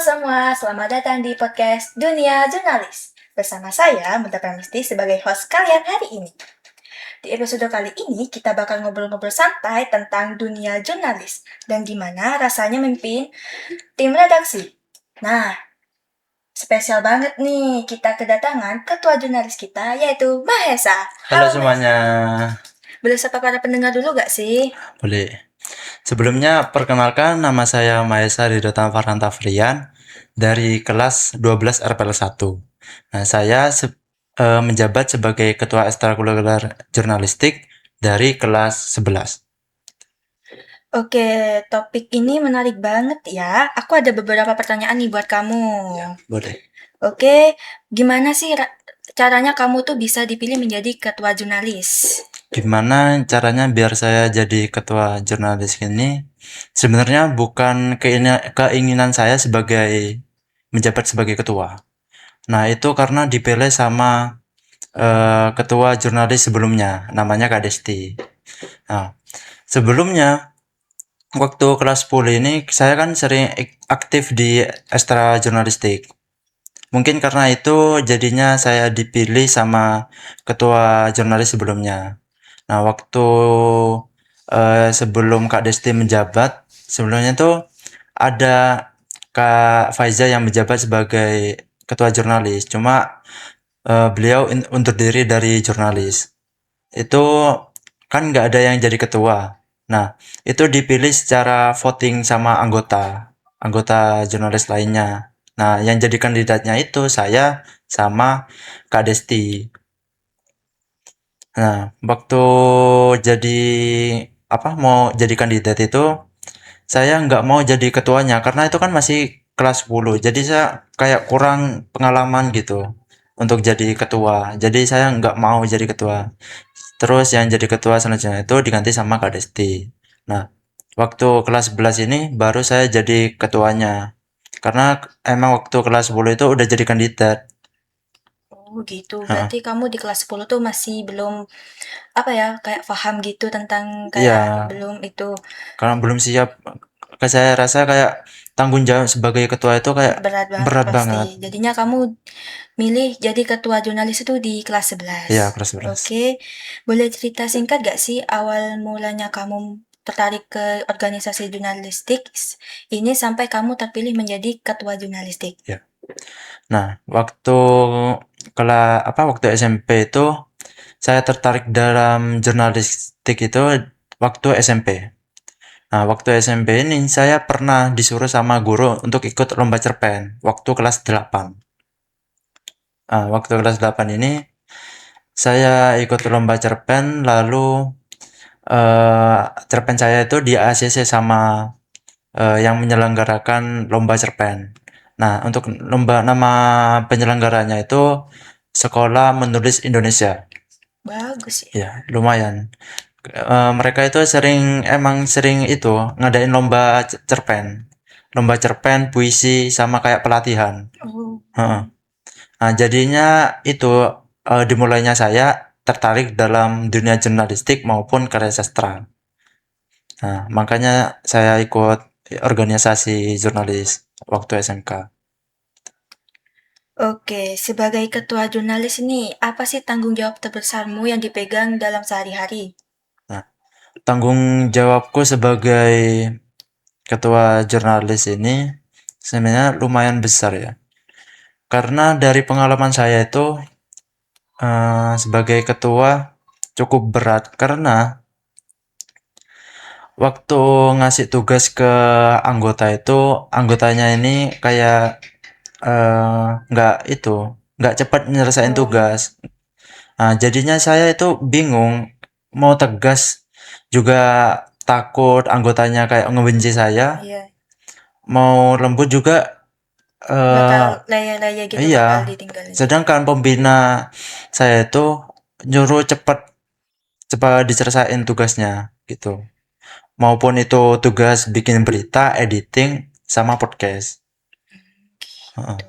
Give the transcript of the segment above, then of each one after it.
semua, selamat datang di podcast Dunia Jurnalis. Bersama saya, Munta Pramesti, sebagai host kalian hari ini. Di episode kali ini, kita bakal ngobrol-ngobrol santai tentang dunia jurnalis dan gimana rasanya memimpin tim redaksi. Nah, spesial banget nih, kita kedatangan ketua jurnalis kita, yaitu Mahesa. Halo semuanya. Boleh sapa para pendengar dulu gak sih? Boleh. Sebelumnya perkenalkan, nama saya Mahesa Ridota Farhanta Frian dari kelas 12 RPL 1. Nah, saya menjabat sebagai ketua ekstrakurikuler jurnalistik dari kelas 11. Oke, topik ini menarik banget ya. Aku ada beberapa pertanyaan nih buat kamu. Boleh. Oke, gimana sih caranya kamu tuh bisa dipilih menjadi ketua jurnalis? Gimana caranya biar saya jadi ketua jurnalis ini? Sebenarnya bukan keinginan saya sebagai menjabat sebagai ketua. Nah, itu karena dipilih sama ketua jurnalis sebelumnya, namanya Kak Desti. Nah, sebelumnya waktu kelas 10 ini saya kan sering aktif di ekstra jurnalistik. Mungkin karena itu jadinya saya dipilih sama ketua jurnalis sebelumnya. Nah, waktu sebelum Kak Desti menjabat, sebelumnya tuh ada Kak Faiza yang menjabat sebagai ketua jurnalis. Cuma beliau undur diri dari jurnalis. Itu kan nggak ada yang jadi ketua. Nah, itu dipilih secara voting sama anggota jurnalis lainnya. Nah, yang jadi kandidatnya itu saya sama Kak Desti. Nah, waktu jadi mau jadi kandidat itu saya nggak mau jadi ketuanya karena itu kan masih kelas 10. Jadi saya kayak kurang pengalaman gitu untuk jadi ketua. Jadi saya nggak mau jadi ketua. Terus yang jadi ketua selanjutnya itu diganti sama Kak Desti. Nah, waktu kelas 11 ini baru saya jadi ketuanya. Karena emang waktu kelas 10 itu udah jadi kandidat. Oh gitu, Heeh. berarti kamu di kelas 10 tuh masih belum, kayak paham gitu tentang kayak Iya, belum itu karena belum siap. Saya rasa kayak tanggung jawab sebagai ketua itu kayak berat banget berat pasti. banget. Jadinya kamu milih jadi ketua jurnalis itu di kelas 11. Iya, kelas 11. Oke, boleh cerita singkat gak sih awal mulanya kamu tertarik ke organisasi jurnalistik ini sampai kamu terpilih menjadi ketua jurnalistik? Ya. Nah, waktu SMP itu saya tertarik dalam jurnalistik itu waktu SMP. Nah, waktu SMP ini saya pernah disuruh sama guru untuk ikut lomba cerpen waktu kelas 8. Nah, waktu kelas 8 ini saya ikut lomba cerpen lalu cerpen saya itu di ACC sama yang menyelenggarakan lomba cerpen. Nah, untuk lomba nama penyelenggaranya itu Sekolah Menulis Indonesia. Bagus ya. Ya, lumayan. Mereka itu emang sering itu ngadain lomba cerpen. Lomba cerpen, puisi, sama kayak pelatihan. Oh, Heeh. Nah, jadinya itu dimulainya saya tertarik dalam dunia jurnalistik maupun karya sastra. Nah, makanya saya ikut organisasi jurnalis waktu SMK. oke. Sebagai ketua jurnalis ini, apa sih tanggung jawab terbesarmu yang dipegang dalam sehari-hari? Nah, tanggung jawabku sebagai ketua jurnalis ini sebenarnya lumayan besar ya. Karena dari pengalaman saya itu sebagai ketua cukup berat karena waktu ngasih tugas ke anggota itu anggotanya ini kayak nggak cepat nyelesain Oh, tugas. Nah, jadinya saya itu bingung mau tegas juga takut anggotanya kayak ngebenci saya, iya. mau lembut juga Bakal eh laya-laya gitu bakal iya. ditinggalin. Sedangkan pembina saya itu nyuruh cepat cepat diselesain tugasnya gitu. Maupun itu tugas bikin berita, editing, sama podcast. Heeh, Gitu.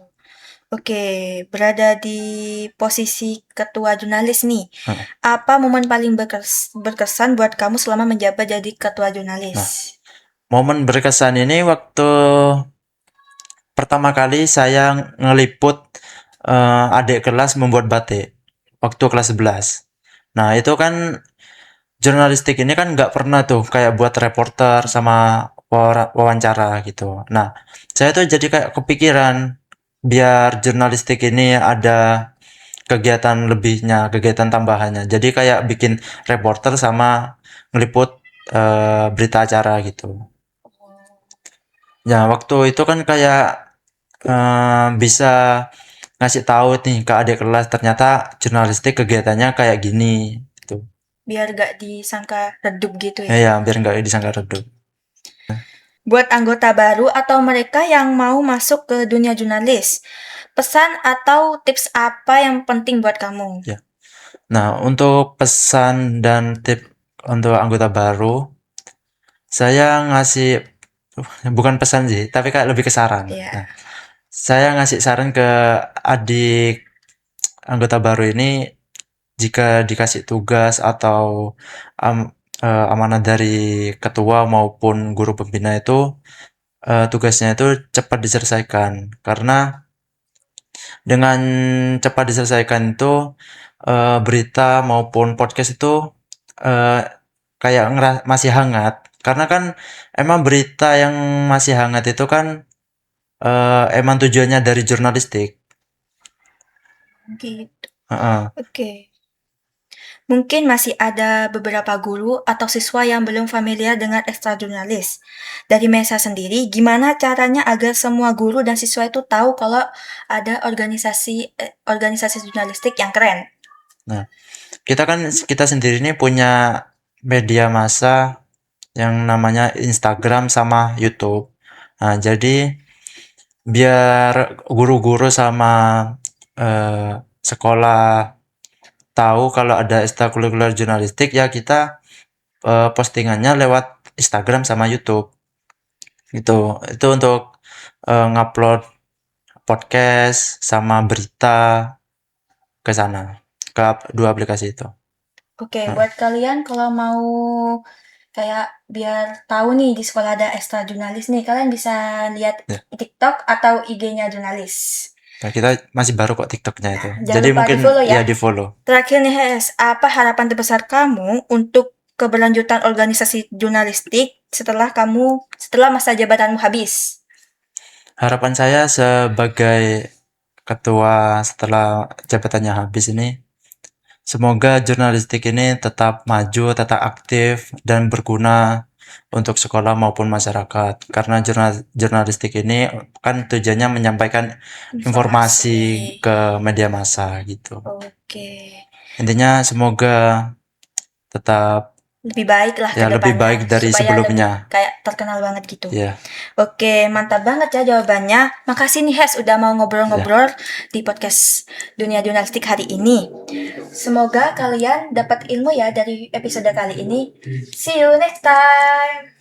Oke, berada di posisi ketua jurnalis nih. heeh. Apa momen paling berkesan buat kamu selama menjabat jadi ketua jurnalis? Nah, momen berkesan ini waktu pertama kali saya ngeliput adik kelas membuat batik waktu kelas 11. Nah, itu kan jurnalistik ini kan nggak pernah tuh kayak buat reporter sama wawancara gitu. Nah, saya tuh jadi kayak kepikiran biar jurnalistik ini ada kegiatan lebihnya, kegiatan tambahannya. Jadi kayak bikin reporter sama ngeliput berita acara gitu. Ya, waktu itu kan kayak bisa ngasih tahu nih ke adik kelas ternyata jurnalistik kegiatannya kayak gini gitu. Biar gak disangka redup gitu Ya, ya. ya biar nggak disangka redup. Buat anggota baru atau mereka yang mau masuk ke dunia jurnalis, pesan atau tips apa yang penting buat kamu? Ya. Nah, untuk pesan dan tip untuk anggota baru, saya ngasih bukan pesan sih, tapi kayak lebih ke saran. Ya, Nah, saya ngasih saran ke adik anggota baru ini jika dikasih tugas atau amanah dari ketua maupun guru pembina itu tugasnya itu cepat diselesaikan karena dengan cepat diselesaikan itu berita maupun podcast itu eh, kayak masih hangat karena kan emang berita yang masih hangat itu kan emang tujuannya dari jurnalistik. gitu. Heeh. Oke. Mungkin masih ada beberapa guru atau siswa yang belum familiar dengan ekstra jurnalis. Dari Mesa sendiri, gimana caranya agar semua guru dan siswa itu tahu kalau ada organisasi jurnalistik yang keren? Nah, kita sendiri ini punya media massa yang namanya Instagram sama YouTube. Nah, jadi biar guru-guru sama sekolah tahu kalau ada ekstrakurikuler jurnalistik ya kita postingannya lewat Instagram sama YouTube gitu. Itu untuk ngupload podcast sama berita ke sana ke dua aplikasi itu. Oke, Nah, buat kalian kalau mau kayak biar tahu nih di sekolah ada ekstra jurnalis nih, kalian bisa lihat ya. TikTok atau IG-nya jurnalis. Nah, kita masih baru kok TikToknya itu. Jangan Jadi lupa mungkin di-follow ya. ya di follow. Terakhir nih, Hes, apa harapan terbesar kamu untuk keberlanjutan organisasi jurnalistik setelah masa jabatanmu habis? Harapan saya sebagai ketua setelah jabatannya habis ini, semoga jurnalistik ini tetap maju, tetap aktif, dan berguna untuk sekolah maupun masyarakat. Karena jurnalistik ini kan tujuannya menyampaikan informasi Informasi. ke media massa gitu. Oke. Intinya semoga tetap Lebih baik lah ke ya lebih depannya, baik dari supaya lebih sebelumnya. kayak terkenal banget gitu. Ya, Oke, mantap banget ya jawabannya. Makasih nih Hes udah mau ya. ngobrol-ngobrol di podcast Dunia Jurnalistik hari ini. Semoga kalian dapat ilmu ya dari episode kali ini. See you next time.